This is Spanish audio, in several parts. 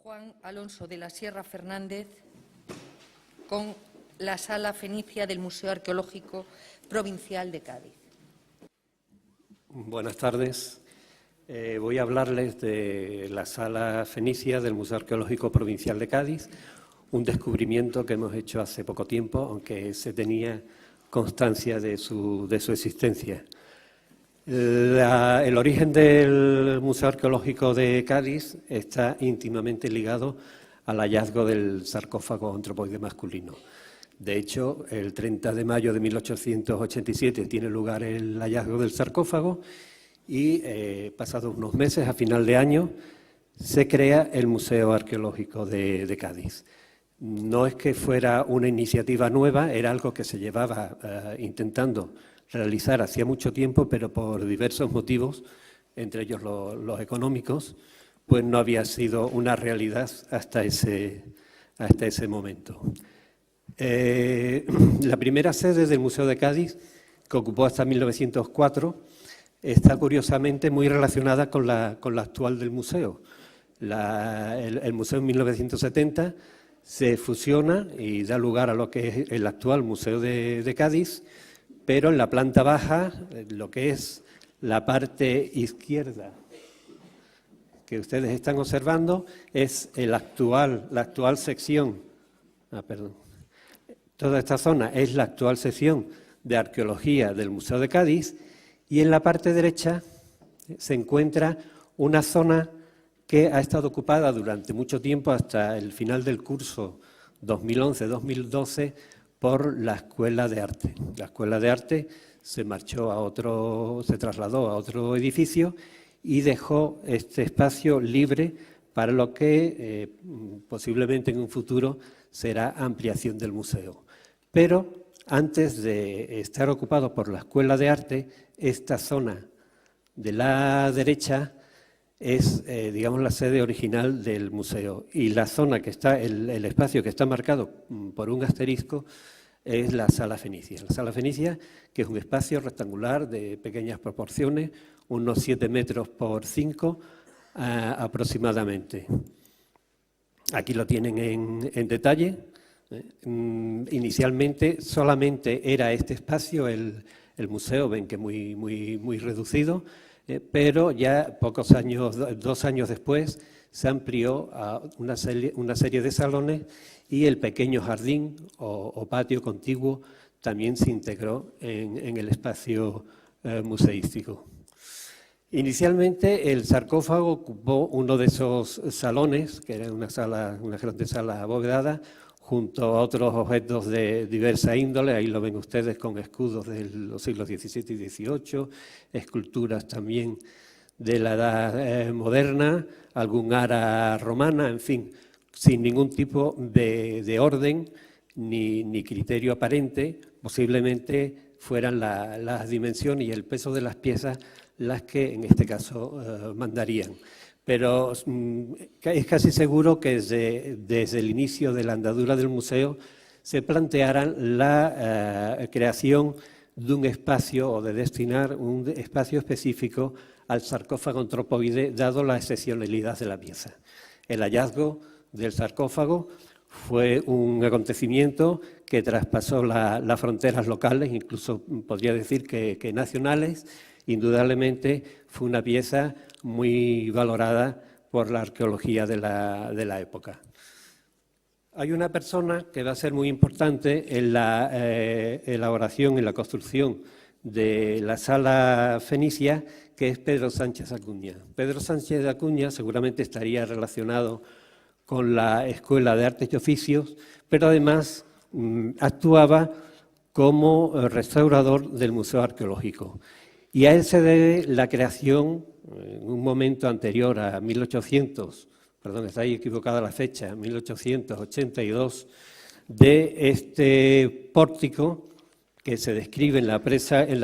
Juan Alonso de la Sierra Fernández con la Sala Fenicia del Museo Arqueológico Provincial de Cádiz. Buenas tardes. Voy a hablarles de la Sala Fenicia del Museo Arqueológico Provincial de Cádiz, un descubrimiento que hemos hecho hace poco tiempo, aunque se tenía constancia de su existencia. El origen del Museo Arqueológico de Cádiz está íntimamente ligado al hallazgo del sarcófago antropoide masculino. De hecho, el 30 de mayo de 1887 tiene lugar el hallazgo del sarcófago y, pasados unos meses, a final de año, se crea el Museo Arqueológico de Cádiz. No es que fuera una iniciativa nueva, era algo que se llevaba intentando realizar hacía mucho tiempo, pero por diversos motivos, entre ellos los económicos, pues no había sido una realidad hasta ese momento. La primera sede del Museo de Cádiz, que ocupó hasta 1904, está curiosamente muy relacionada con la actual del museo. El museo en 1970 se fusiona y da lugar a lo que es el actual Museo de Cádiz, pero en la planta baja, lo que es la parte izquierda que ustedes están observando, es la actual sección. Toda esta zona es la actual sección de arqueología del Museo de Cádiz y en la parte derecha se encuentra una zona que ha estado ocupada durante mucho tiempo, hasta el final del curso 2011-2012, por la Escuela de Arte. La Escuela de Arte se trasladó a otro edificio y dejó este espacio libre para lo que posiblemente en un futuro será ampliación del museo. Pero antes de estar ocupado por la Escuela de Arte, esta zona de la derecha es, digamos, la sede original del museo. Y la zona que está, el espacio que está marcado por un asterisco, es la Sala Fenicia. La Sala Fenicia, que es un espacio rectangular de pequeñas proporciones, unos 7 metros por 5 aproximadamente. Aquí lo tienen en detalle. Inicialmente solamente era este espacio el museo, ven que muy reducido, pero ya 2 años después se amplió a una serie de salones y el pequeño jardín o patio contiguo también se integró en el espacio museístico. Inicialmente el sarcófago ocupó uno de esos salones, que era una grande sala abovedada, junto a otros objetos de diversa índole. Ahí lo ven ustedes con escudos de los siglos XVII y XVIII, esculturas también de la Edad Moderna, algún ara romana, en fin, sin ningún tipo de orden ni criterio aparente. Posiblemente fueran las dimensiones y el peso de las piezas las que en este caso mandarían. Pero es casi seguro que desde el inicio de la andadura del museo se plantearan la creación de un espacio o de destinar un espacio específico al sarcófago antropoide, dado la excepcionalidad de la pieza. El hallazgo del sarcófago fue un acontecimiento que traspasó las fronteras locales, incluso podría decir que nacionales. Indudablemente fue una pieza muy valorada por la arqueología de la época. Hay una persona que va a ser muy importante en la elaboración y la construcción de la Sala Fenicia, que es Pedro Sánchez Acuña. Pedro Sánchez Acuña seguramente estaría relacionado con la Escuela de Artes y Oficios, pero además actuaba como restaurador del Museo Arqueológico. Y a él se debe la creación, en un momento anterior a 1800, perdón, está ahí equivocada la fecha, 1882, de este pórtico que se describe en la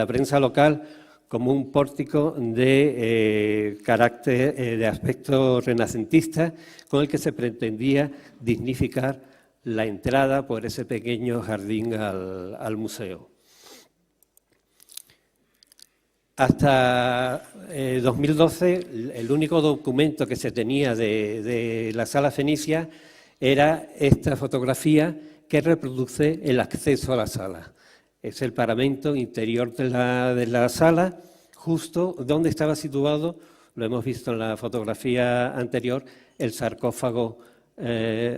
prensa local como un pórtico de carácter, de aspecto renacentista, con el que se pretendía dignificar la entrada por ese pequeño jardín al museo. Hasta 2012, el único documento que se tenía de la sala fenicia era esta fotografía que reproduce el acceso a la sala. Es el paramento interior de la sala, justo donde estaba situado, lo hemos visto en la fotografía anterior, el sarcófago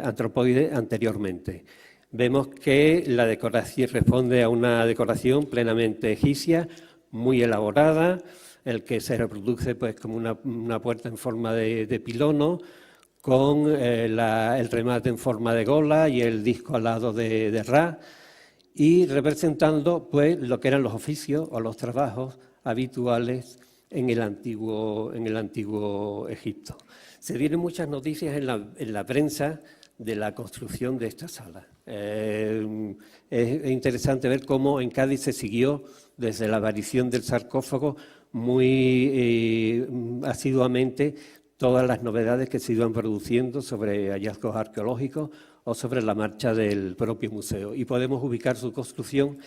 antropoide anteriormente. Vemos que la decoración responde a una decoración plenamente egipcia, muy elaborada, el que se reproduce pues como una puerta en forma de pilono, con el remate en forma de gola y el disco alado de Ra, y representando pues lo que eran los oficios o los trabajos habituales en el antiguo Egipto. Se dieron muchas noticias en la prensa de la construcción de esta sala. Es interesante ver cómo en Cádiz se siguió desde la aparición del sarcófago muy asiduamente todas las novedades que se iban produciendo sobre hallazgos arqueológicos o sobre la marcha del propio museo. Y podemos ubicar su construcción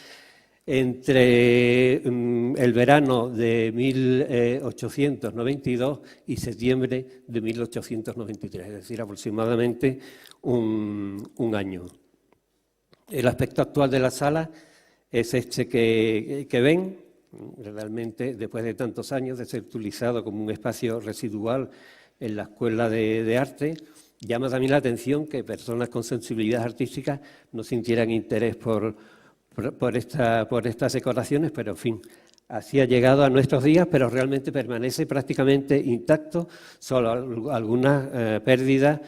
entre el verano de 1892 y septiembre de 1893, es decir, aproximadamente un año. El aspecto actual de la sala es este que ven, realmente después de tantos años de ser utilizado como un espacio residual en la Escuela de Arte. Llama también la atención que personas con sensibilidad artística no sintieran interés por estas decoraciones, pero en fin, así ha llegado a nuestros días, pero realmente permanece prácticamente intacto, solo algunas pérdidas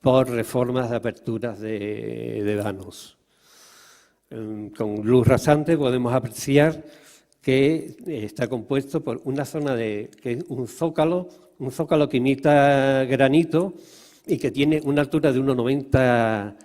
por reformas de aperturas de vanos. Con luz rasante podemos apreciar que está compuesto por una zona que es un zócalo que imita granito y que tiene una altura de unos 90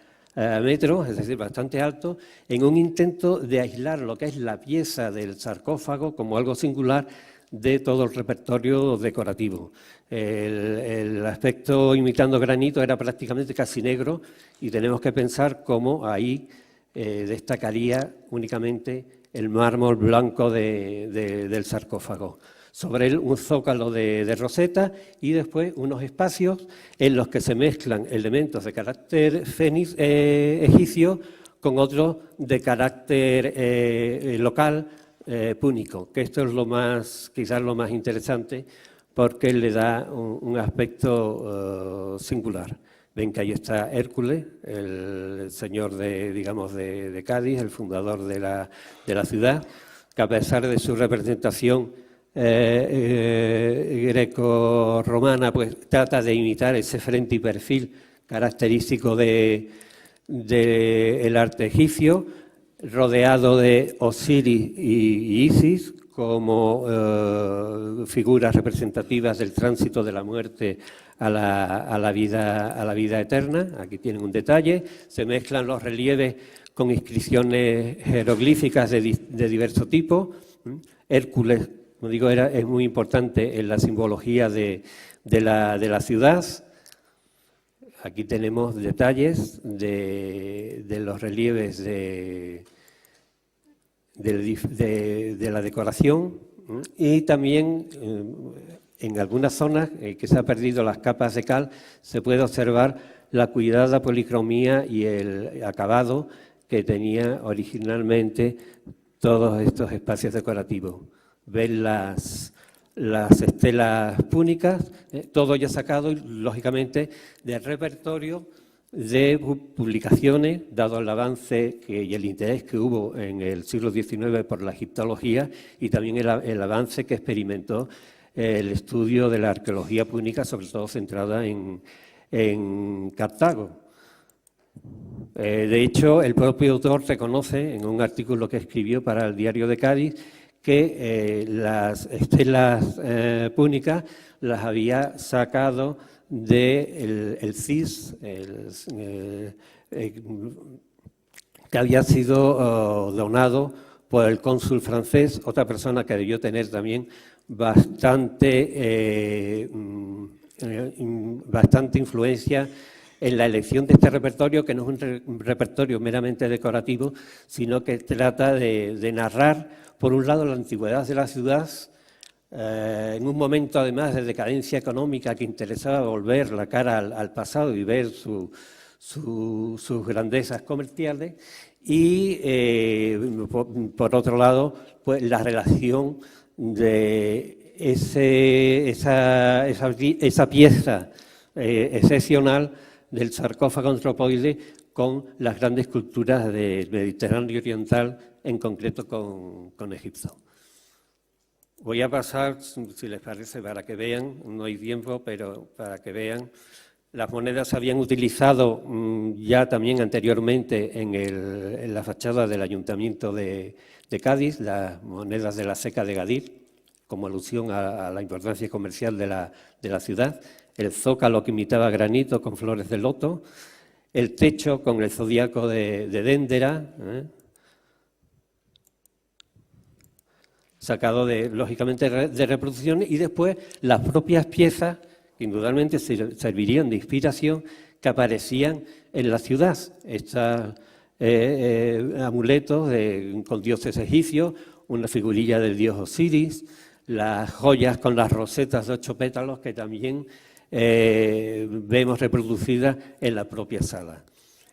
metros, es decir, bastante alto, en un intento de aislar lo que es la pieza del sarcófago como algo singular de todo el repertorio decorativo. El aspecto imitando granito era prácticamente casi negro y tenemos que pensar cómo ahí destacaría únicamente el mármol blanco del sarcófago. Sobre él un zócalo de roseta y después unos espacios en los que se mezclan elementos de carácter egipcio con otros de carácter local púnico, que esto es quizás lo más interesante porque le da un aspecto singular. Ven que ahí está Hércules, el señor de Cádiz, el fundador de la ciudad, que a pesar de su representación greco-romana, pues trata de imitar ese frente y perfil característico del arte egipcio, rodeado de Osiris y Isis como figuras representativas del tránsito de la muerte a la vida eterna. Aquí tienen un detalle, se mezclan los relieves con inscripciones jeroglíficas de diverso tipo. Hércules, como digo, es muy importante en la simbología de la ciudad. Aquí tenemos detalles de los relieves de la decoración y también en algunas zonas que se han perdido las capas de cal se puede observar la cuidada policromía y el acabado que tenía originalmente todos estos espacios decorativos. Ven las estelas púnicas, todo ya sacado, lógicamente, del repertorio de publicaciones, dado el avance y el interés que hubo en el siglo XIX por la egiptología y también el avance que experimentó el estudio de la arqueología púnica, sobre todo centrada en Cartago. De hecho, el propio autor reconoce en un artículo que escribió para el Diario de Cádiz que las estelas púnicas las había sacado del CIS, que había sido donado por el cónsul francés, otra persona que debió tener también bastante influencia en la elección de este repertorio, que no es un repertorio meramente decorativo, sino que trata de narrar, por un lado, la antigüedad de la ciudad, en un momento además de decadencia económica que interesaba volver la cara al pasado y ver sus grandezas comerciales, y por otro lado, pues la relación de esa pieza excepcional del sarcófago antropoide con las grandes culturas del Mediterráneo oriental, en concreto con Egipto. Voy a pasar, si les parece, para que vean, no hay tiempo, pero para que vean. Las monedas se habían utilizado ya también anteriormente en la fachada del Ayuntamiento de Cádiz, las monedas de la Seca de Gadir, como alusión a la importancia comercial de la ciudad, el zócalo que imitaba granito con flores de loto, el techo con el zodiaco de Déndera, sacado lógicamente de reproducción, y después las propias piezas que indudablemente servirían de inspiración, que aparecían en la ciudad. Estos amuletos con dioses egipcios, una figurilla del dios Osiris, las joyas con las rosetas de 8 pétalos que también vemos reproducidas en la propia sala.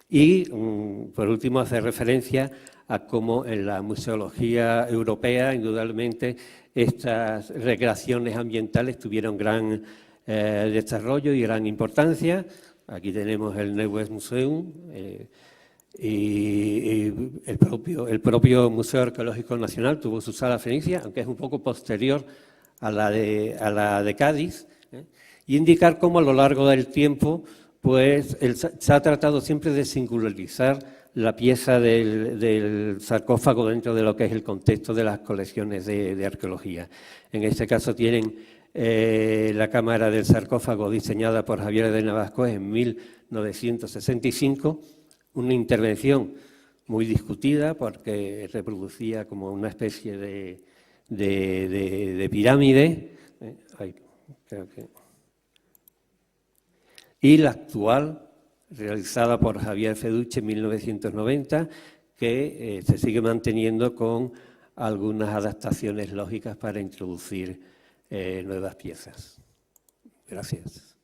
Y, por último, hace referencia a cómo en la museología europea, indudablemente, estas recreaciones ambientales tuvieron gran desarrollo y gran importancia. Aquí tenemos el Neues Museum y el propio Museo Arqueológico Nacional tuvo su sala fenicia, aunque es un poco posterior a la de Cádiz, y indicar cómo a lo largo del tiempo pues se ha tratado siempre de singularizar la pieza del sarcófago dentro de lo que es el contexto de las colecciones de arqueología. En este caso tienen la cámara del sarcófago diseñada por Javier de Navascués en 1965, una intervención muy discutida porque reproducía como una especie de pirámide. Y la actual, realizada por Javier Feduche en 1990, que se sigue manteniendo con algunas adaptaciones lógicas para introducir nuevas piezas. Gracias.